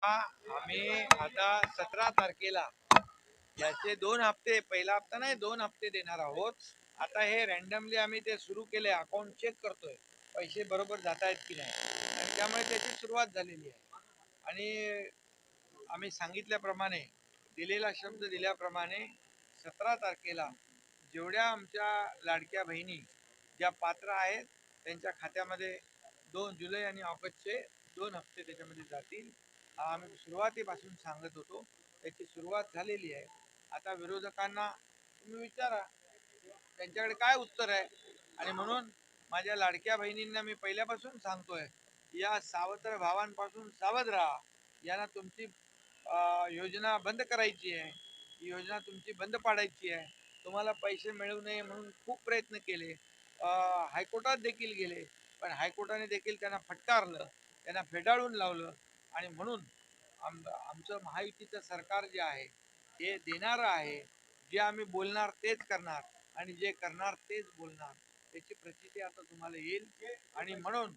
आम्ही आता 17 तारखेला याचे 2 हप्ते, पहिला हप्ता नाही 2 हप्ते देणार आहोत. आता हे रॅन्डमली आम्ही ते सुरू केले, अकाउंट चेक करतोय पैसे बरोबर जात आहेत की नाही, आणि त्यामुळे त्याची सुरुवात झालेली आहे. आणि आम्ही सांगितल्याप्रमाणे, दिलेला शब्द दिल्याप्रमाणे 17 तारखेला जेवढ्या आमच्या लाडक्या बहिणी ज्या पात्र आहेत त्यांच्या खात्यामध्ये 2 जुलै आणि ऑगस्टचे 2 हप्ते त्याच्यामध्ये जातील. आम्ही सुरुवातीपासून सांगत होतो, त्याची सुरुवात झालेली आहे. आता विरोधकांना तुम्ही विचारा त्यांच्याकडे काय उत्तर आहे. आणि म्हणून माझ्या लाडक्या बहिणींना मी पहिल्यापासून सांगतोय, या सावत्र भावांपासून सावध राहा. यांना तुमची योजना बंद करायची आहे, ही योजना तुमची बंद पाडायची आहे. तुम्हाला पैसे मिळू नये म्हणून खूप प्रयत्न केले, हायकोर्टात देखील गेले, पण हायकोर्टाने देखील त्यांना फटकारलं, त्यांना फेटाळून लावलं. आणि म्हणून आमचं महायुतीचं सरकार जे आहे हे देणारं आहे. जे आम्ही बोलणार तेच करणार आणि जे करणार तेच बोलणार, त्याची प्रचिती आता तुम्हाला येईल. आणि म्हणून